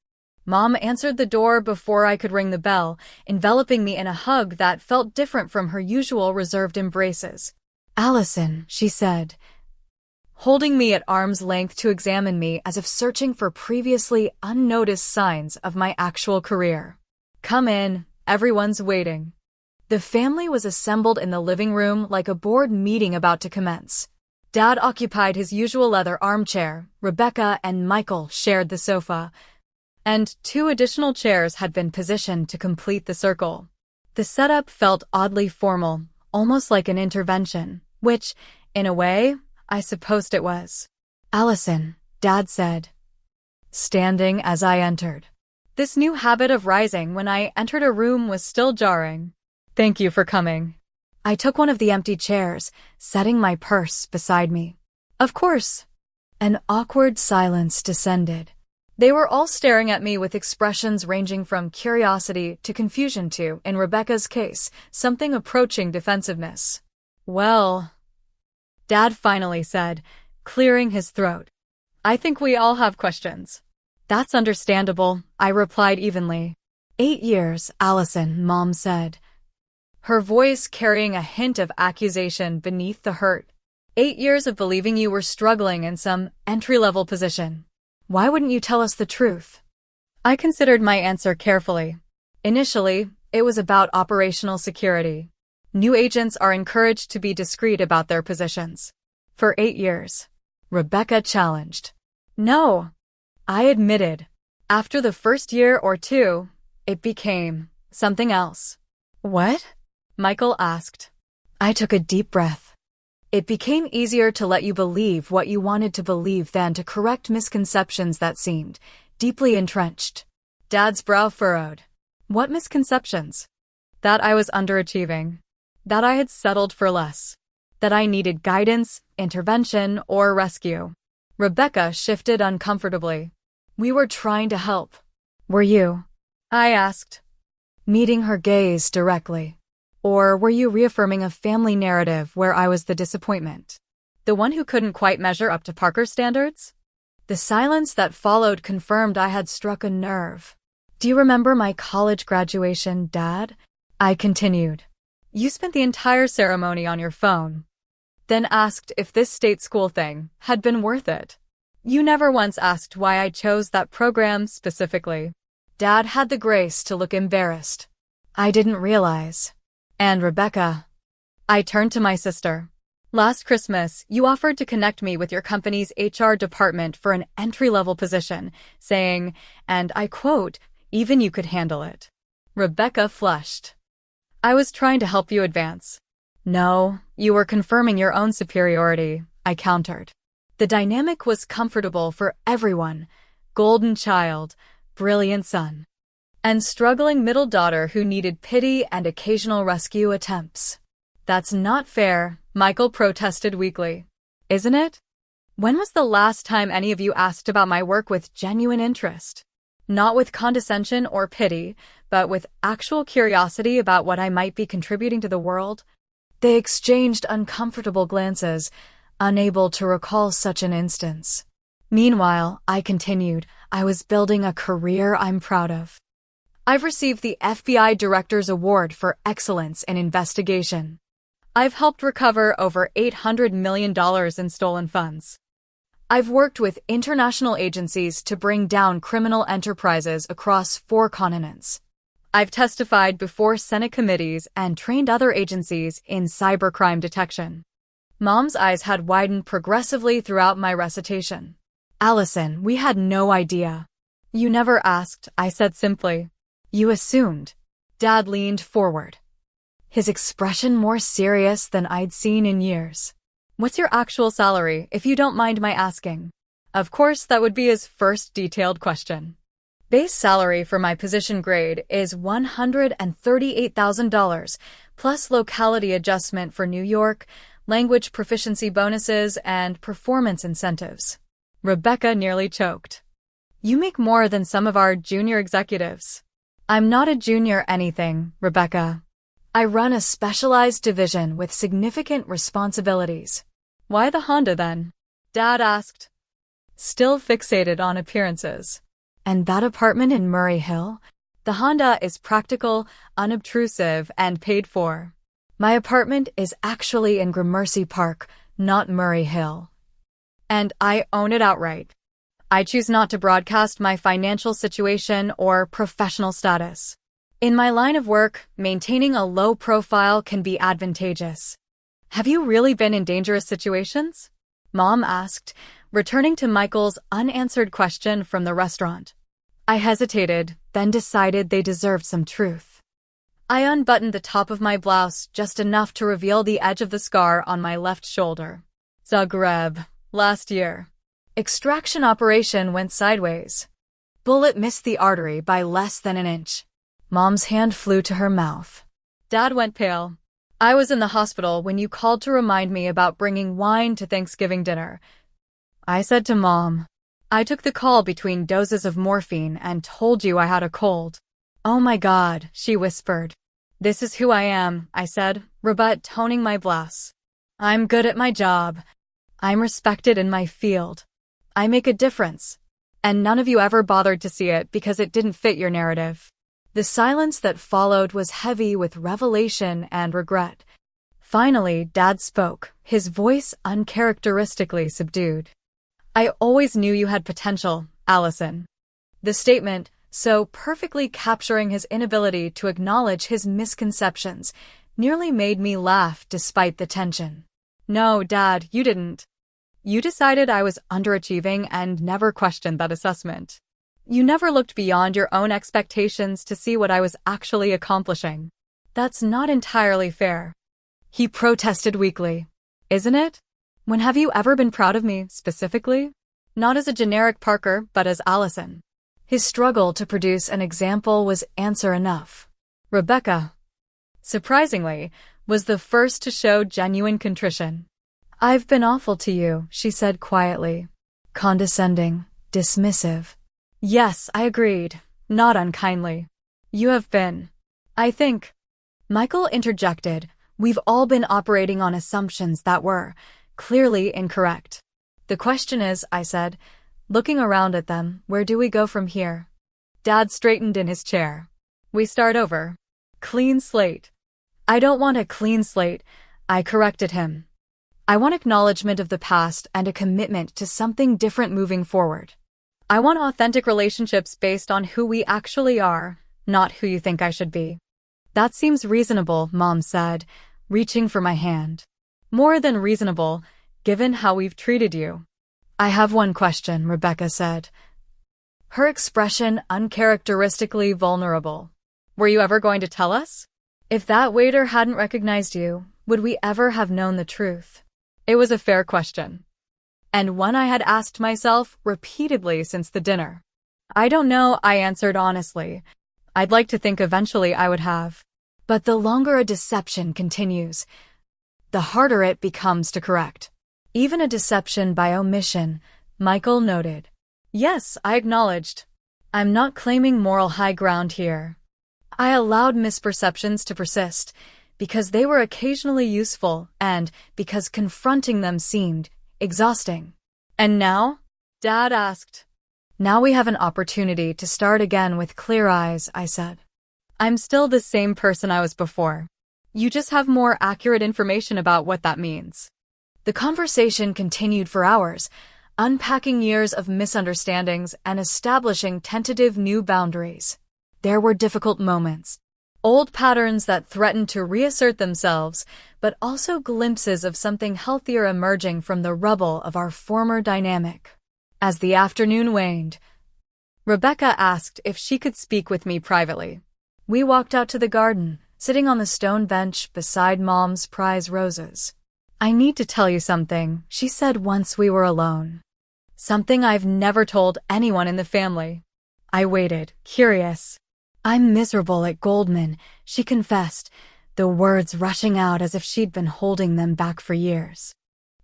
Mom answered the door before I could ring the bell, enveloping me in a hug that felt different from her usual reserved embraces. "Allison," she said, holding me at arm's length to examine me as if searching for previously unnoticed signs of my actual career. "Come in, everyone's waiting." The family was assembled in the living room like a board meeting about to commence. Dad occupied his usual leather armchair, Rebecca and Michael shared the sofa, and 2 additional chairs had been positioned to complete the circle. The setup felt oddly formal, almost like an intervention, which, in a way, I supposed it was. "Allison," Dad said, standing as I entered. This new habit of rising when I entered a room was still jarring. "Thank you for coming." I took one of the empty chairs, setting my purse beside me. "Of course." An awkward silence descended. They were all staring at me with expressions ranging from curiosity to confusion to, in Rebecca's case, something approaching defensiveness. "Well," Dad finally said, clearing his throat. "I think we all have questions." "That's understandable," I replied evenly. 8 years, Allison," Mom said, her voice carrying a hint of accusation beneath the hurt. 8 years of believing you were struggling in some entry-level position. Why wouldn't you tell us the truth?" I considered my answer carefully. Initially, it was about operational security. New agents are encouraged to be discreet about their positions. "For 8 years. Rebecca challenged. "No," I admitted. "After the first year or 2, it became something else." "What?" Michael asked. I took a deep breath. "It became easier to let you believe what you wanted to believe than to correct misconceptions that seemed deeply entrenched." Dad's brow furrowed. "What misconceptions?" "That I was underachieving. That I had settled for less. That I needed guidance, intervention, or rescue." Rebecca shifted uncomfortably. "We were trying to help." "Were you?" I asked, meeting her gaze directly. "Or were you reaffirming a family narrative where I was the disappointment? The one who couldn't quite measure up to Parker's standards?" The silence that followed confirmed I had struck a nerve. "Do you remember my college graduation, Dad?" I continued. "You spent the entire ceremony on your phone, then asked if this state school thing had been worth it. You never once asked why I chose that program specifically." Dad had the grace to look embarrassed. "I didn't realize." "And Rebecca," I turned to my sister. "Last Christmas, you offered to connect me with your company's HR department for an entry-level position, saying, and I quote, 'even you could handle it.'" Rebecca flushed. "I was trying to help you advance." No, you were confirming your own superiority, I countered. The dynamic was comfortable for everyone. Golden child, brilliant son, and struggling middle daughter who needed pity and occasional rescue attempts. That's not fair, Michael protested weakly. Isn't it? When was the last time any of you asked about my work with genuine interest? Not with condescension or pity, but with actual curiosity about what I might be contributing to the world? They exchanged uncomfortable glances, unable to recall such an instance. Meanwhile, I continued, I was building a career I'm proud of. I've received the FBI Director's Award for Excellence in Investigation. I've helped recover over $800 million in stolen funds. I've worked with international agencies to bring down criminal enterprises across 4 continents. I've testified before Senate committees and trained other agencies in cybercrime detection. Mom's eyes had widened progressively throughout my recitation. Allison, we had no idea. You never asked, I said simply. You assumed. Dad leaned forward, his expression more serious than I'd seen in years. What's your actual salary, if you don't mind my asking? Of course, that would be his first detailed question. Base salary for my position grade is $138,000, plus locality adjustment for New York, language proficiency bonuses, and performance incentives. Rebecca nearly choked. You make more than some of our junior executives. I'm not a junior anything, Rebecca. I run a specialized division with significant responsibilities. Why the Honda then? Dad asked, still fixated on appearances. And that apartment in Murray Hill? The Honda is practical, unobtrusive, and paid for. My apartment is actually in Gramercy Park, not Murray Hill. And I own it outright. I choose not to broadcast my financial situation or professional status. In my line of work, maintaining a low profile can be advantageous. Have you really been in dangerous situations? Mom asked, returning to Michael's unanswered question from the restaurant. I hesitated, then decided they deserved some truth. I unbuttoned the top of my blouse just enough to reveal the edge of the scar on my left shoulder. Zagreb, last year. Extraction operation went sideways. Bullet missed the artery by less than an inch. Mom's hand flew to her mouth. Dad went pale. I was in the hospital when you called to remind me about bringing wine to Thanksgiving dinner. I said to Mom, I took the call between doses of morphine and told you I had a cold. Oh my God, she whispered. This is who I am, I said, rebut toning my blouse. I'm good at my job. I'm respected in my field. I make a difference. And none of you ever bothered to see it because it didn't fit your narrative. The silence that followed was heavy with revelation and regret. Finally, Dad spoke, his voice uncharacteristically subdued. I always knew you had potential, Allison. The statement, so perfectly capturing his inability to acknowledge his misconceptions, nearly made me laugh despite the tension. No, Dad, you didn't. You decided I was underachieving and never questioned that assessment. You never looked beyond your own expectations to see what I was actually accomplishing. That's not entirely fair. He protested weakly. Isn't it? When have you ever been proud of me, specifically? Not as a generic Parker, but as Allison. His struggle to produce an example was answer enough. Rebecca, surprisingly, was the first to show genuine contrition. I've been awful to you, she said quietly. Condescending, dismissive. Yes, I agreed, not unkindly. You have been. I think. Michael interjected, we've all been operating on assumptions that were clearly incorrect. The question is, I said, looking around at them, where do we go from here? Dad straightened in his chair. We start over. Clean slate. I don't want a clean slate, I corrected him. I want acknowledgement of the past and a commitment to something different moving forward. I want authentic relationships based on who we actually are, not who you think I should be. That seems reasonable, Mom said, reaching for my hand. More than reasonable, given how we've treated you. I have one question, Rebecca said. Her expression uncharacteristically vulnerable. Were you ever going to tell us? If that waiter hadn't recognized you, Would we ever have known the truth? It was a fair question, and one I had asked myself repeatedly since the dinner. I don't know, I answered honestly. I'd like to think eventually I would have. But the longer a deception continues, the harder it becomes to correct. Even a deception by omission, Michael noted. Yes, I acknowledged. I'm not claiming moral high ground here. I allowed misperceptions to persist because they were occasionally useful and because confronting them seemed exhausting. And now? Dad asked. Now we have an opportunity to start again with clear eyes, I said. I'm still the same person I was before. You just have more accurate information about what that means. The conversation continued for hours, unpacking years of misunderstandings and establishing tentative new boundaries. There were difficult moments, old patterns that threatened to reassert themselves, but also glimpses of something healthier emerging from the rubble of our former dynamic. As the afternoon waned, Rebecca asked if she could speak with me privately. We walked out to the garden, sitting on the stone bench beside Mom's prize roses. I need to tell you something, she said once we were alone. Something I've never told anyone in the family. I waited, curious. I'm miserable at Goldman, she confessed, the words rushing out as if she'd been holding them back for years.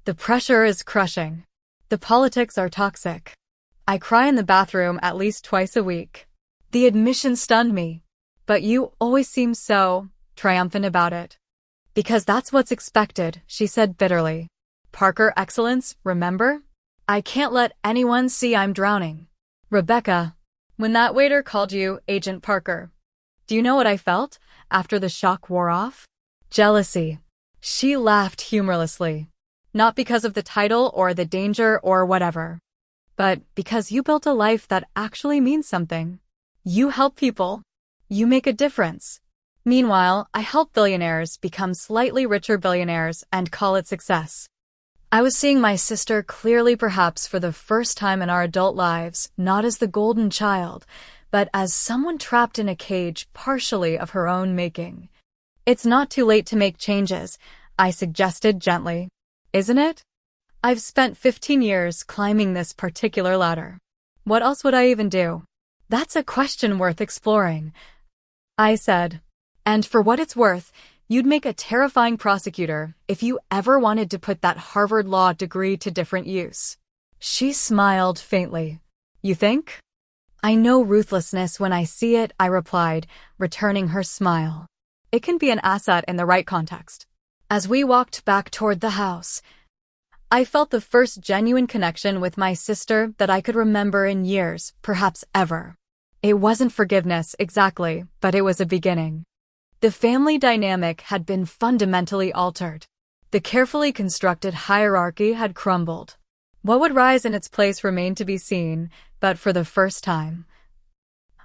The pressure is crushing. The politics are toxic. I cry in the bathroom at least twice a week. The admission stunned me. But you always seem so triumphant about it. Because that's what's expected, she said bitterly. Parker excellence, remember? I can't let anyone see I'm drowning. Rebecca, when that waiter called you Agent Parker, do you know what I felt after the shock wore off? Jealousy. She laughed humorlessly. Not because of the title or the danger or whatever, but because you built a life that actually means something. You help people. You make a difference. Meanwhile, I help billionaires become slightly richer billionaires and call it success. I was seeing my sister clearly, perhaps for the first time in our adult lives, not as the golden child, but as someone trapped in a cage partially of her own making. It's not too late to make changes, I suggested gently. Isn't it? I've spent 15 years climbing this particular ladder. What else would I even do? That's a question worth exploring, I said. And for what it's worth, you'd make a terrifying prosecutor if you ever wanted to put that Harvard law degree to different use. She smiled faintly. You think? I know ruthlessness when I see it, I replied, returning her smile. It can be an asset in the right context. As we walked back toward the house, I felt the first genuine connection with my sister that I could remember in years, perhaps ever. It wasn't forgiveness exactly, but it was a beginning. The family dynamic had been fundamentally altered. The carefully constructed hierarchy had crumbled. What would rise in its place remained to be seen, but for the first time,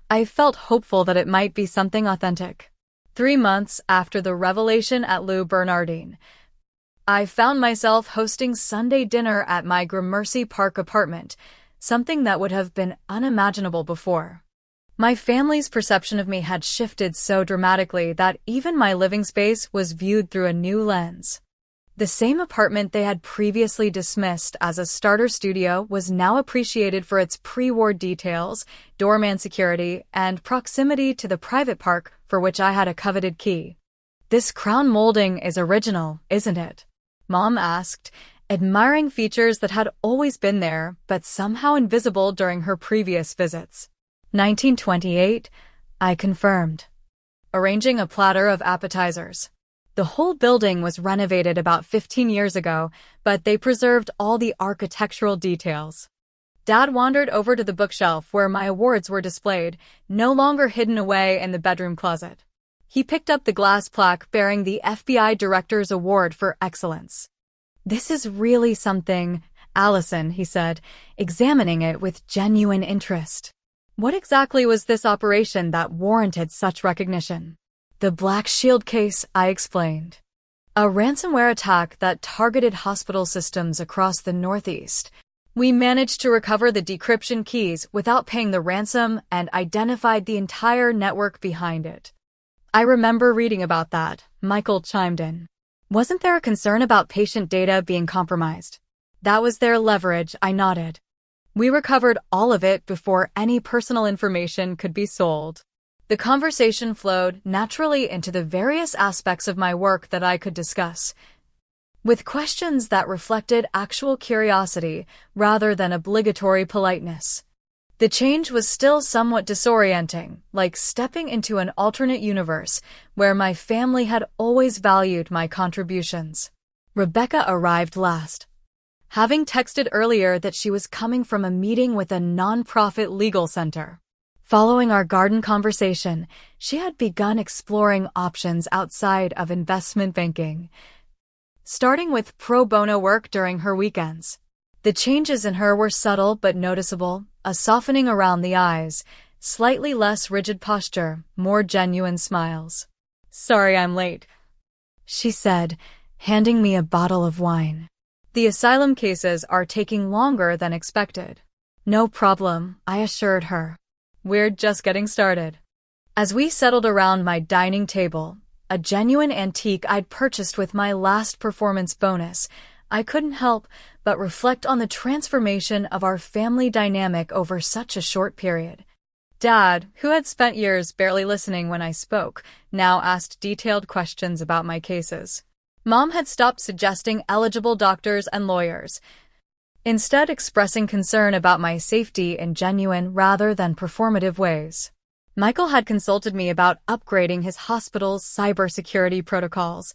I felt hopeful that it might be something authentic. 3 months after the revelation at Lou Bernardine, I found myself hosting Sunday dinner at my Gramercy Park apartment, something that would have been unimaginable before. My family's perception of me had shifted so dramatically that even my living space was viewed through a new lens. The same apartment they had previously dismissed as a starter studio was now appreciated for its pre-war details, doorman security, and proximity to the private park for which I had a coveted key. This crown molding is original, isn't it? Mom asked, admiring features that had always been there but somehow invisible during her previous visits. 1928, I confirmed. Arranging a platter of appetizers. The whole building was renovated about 15 years ago, but they preserved all the architectural details. Dad wandered over to the bookshelf where my awards were displayed, no longer hidden away in the bedroom closet. He picked up the glass plaque bearing the FBI Director's Award for Excellence. This is really something, Allison, he said, examining it with genuine interest. What exactly was this operation that warranted such recognition? The Black Shield case, I explained. A ransomware attack that targeted hospital systems across the Northeast. We managed to recover the decryption keys without paying the ransom and identified the entire network behind it. I remember reading about that, Michael chimed in. Wasn't there a concern about patient data being compromised? That was their leverage, I nodded. We recovered all of it before any personal information could be sold. The conversation flowed naturally into the various aspects of my work that I could discuss, with questions that reflected actual curiosity rather than obligatory politeness. The change was still somewhat disorienting, like stepping into an alternate universe where my family had always valued my contributions. Rebecca arrived last, having texted earlier that she was coming from a meeting with a nonprofit legal center. Following our garden conversation, she had begun exploring options outside of investment banking, starting with pro bono work during her weekends. The changes in her were subtle but noticeable, a softening around the eyes, slightly less rigid posture, more genuine smiles. "Sorry I'm late," she said, handing me a bottle of wine. "The asylum cases are taking longer than expected." "No problem," I assured her. "We're just getting started." As we settled around my dining table, a genuine antique I'd purchased with my last performance bonus, I couldn't help but reflect on the transformation of our family dynamic over such a short period. Dad, who had spent years barely listening when I spoke, now asked detailed questions about my cases. Mom had stopped suggesting eligible doctors and lawyers, instead expressing concern about my safety in genuine rather than performative ways. Michael had consulted me about upgrading his hospital's cybersecurity protocols,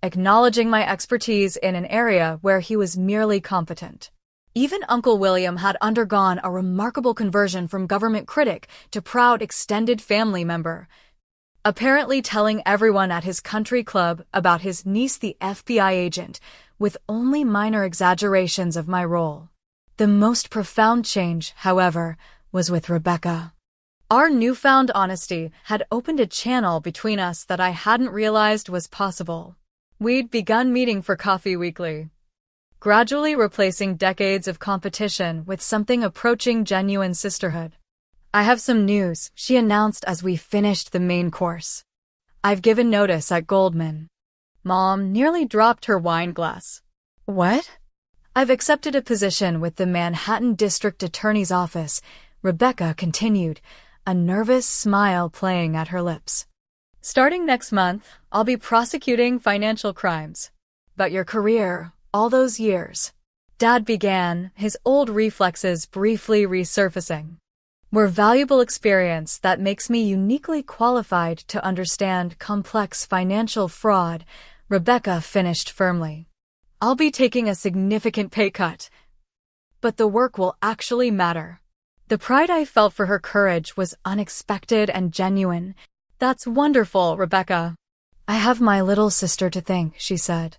acknowledging my expertise in an area where he was merely competent. Even Uncle William had undergone a remarkable conversion from government critic to proud extended family member, apparently telling everyone at his country club about his niece, the FBI agent, with only minor exaggerations of my role. The most profound change, however, was with Rebecca. Our newfound honesty had opened a channel between us that I hadn't realized was possible. We'd begun meeting for coffee weekly, gradually replacing decades of competition with something approaching genuine sisterhood. "I have some news," she announced as we finished the main course. "I've given notice at Goldman." Mom nearly dropped her wine glass. "What?" "I've accepted a position with the Manhattan District Attorney's Office," Rebecca continued, a nervous smile playing at her lips. "Starting next month, I'll be prosecuting financial crimes." "But your career, all those years," Dad began, his old reflexes briefly resurfacing, "were valuable experience that makes me uniquely qualified to understand complex financial fraud," Rebecca finished firmly. "I'll be taking a significant pay cut, but the work will actually matter." The pride I felt for her courage was unexpected and genuine. "That's wonderful, Rebecca." "I have my little sister to thank," she said,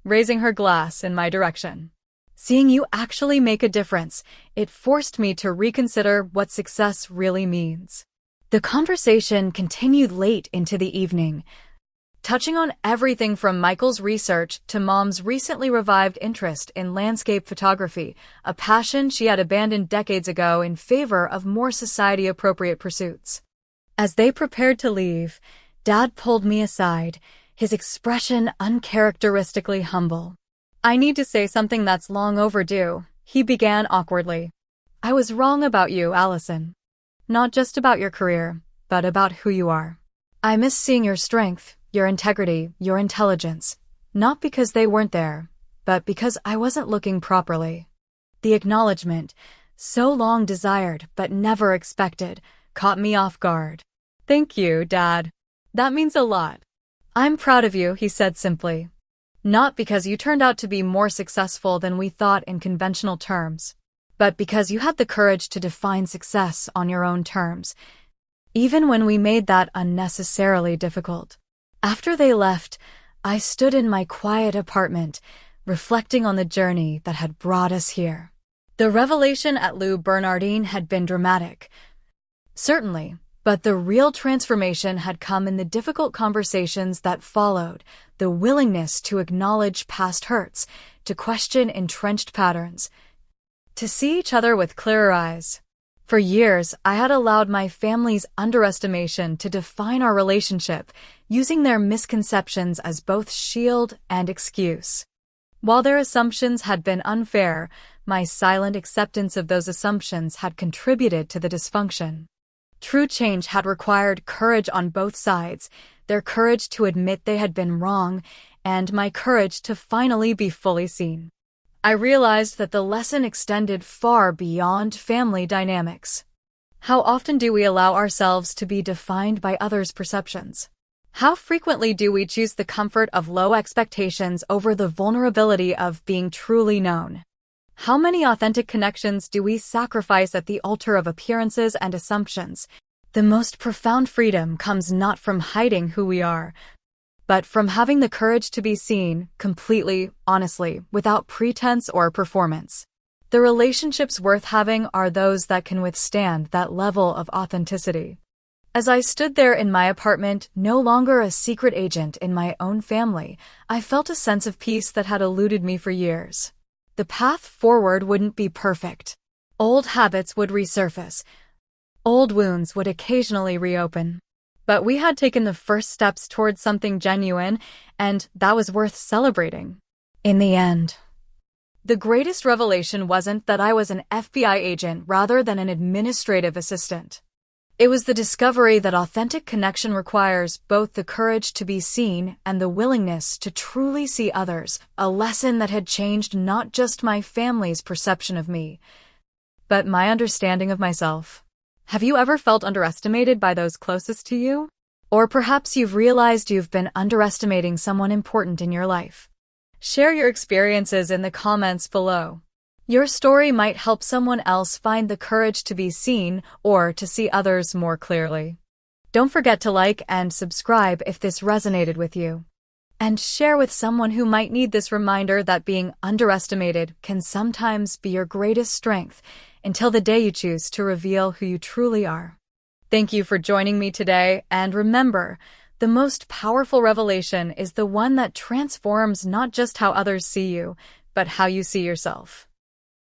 raising her glass in my direction. "Seeing you actually make a difference, it forced me to reconsider what success really means." The conversation continued late into the evening, touching on everything from Michael's research to Mom's recently revived interest in landscape photography, a passion she had abandoned decades ago in favor of more society-appropriate pursuits. As they prepared to leave, Dad pulled me aside, his expression uncharacteristically humble. "I need to say something that's long overdue," he began awkwardly. "I was wrong about you, Allison. Not just about your career, but about who you are. I miss seeing your strength, your integrity, your intelligence, not because they weren't there, but because I wasn't looking properly." The acknowledgement, so long desired but never expected, caught me off guard. "Thank you, Dad. That means a lot." "I'm proud of you," he said simply. "Not because you turned out to be more successful than we thought in conventional terms, but because you had the courage to define success on your own terms, even when we made that unnecessarily difficult." After they left, I stood in my quiet apartment, reflecting on the journey that had brought us here. The revelation at Lou Bernardine had been dramatic, certainly, but the real transformation had come in the difficult conversations that followed, the willingness to acknowledge past hurts, to question entrenched patterns, to see each other with clearer eyes. For years, I had allowed my family's underestimation to define our relationship, using their misconceptions as both shield and excuse. While their assumptions had been unfair, my silent acceptance of those assumptions had contributed to the dysfunction. True change had required courage on both sides, their courage to admit they had been wrong, and my courage to finally be fully seen. I realized that the lesson extended far beyond family dynamics. How often do we allow ourselves to be defined by others' perceptions? How frequently do we choose the comfort of low expectations over the vulnerability of being truly known? How many authentic connections do we sacrifice at the altar of appearances and assumptions? The most profound freedom comes not from hiding who we are, but from having the courage to be seen, completely, honestly, without pretense or performance. The relationships worth having are those that can withstand that level of authenticity. As I stood there in my apartment, no longer a secret agent in my own family, I felt a sense of peace that had eluded me for years. The path forward wouldn't be perfect. Old habits would resurface. Old wounds would occasionally reopen. But we had taken the first steps towards something genuine, and that was worth celebrating. In the end, the greatest revelation wasn't that I was an FBI agent rather than an administrative assistant. It was the discovery that authentic connection requires both the courage to be seen and the willingness to truly see others, a lesson that had changed not just my family's perception of me, but my understanding of myself. Have you ever felt underestimated by those closest to you? Or perhaps you've realized you've been underestimating someone important in your life. Share your experiences in the comments below. Your story might help someone else find the courage to be seen or to see others more clearly. Don't forget to like and subscribe if this resonated with you. And share with someone who might need this reminder that being underestimated can sometimes be your greatest strength until the day you choose to reveal who you truly are. Thank you for joining me today, and remember, the most powerful revelation is the one that transforms not just how others see you, but how you see yourself.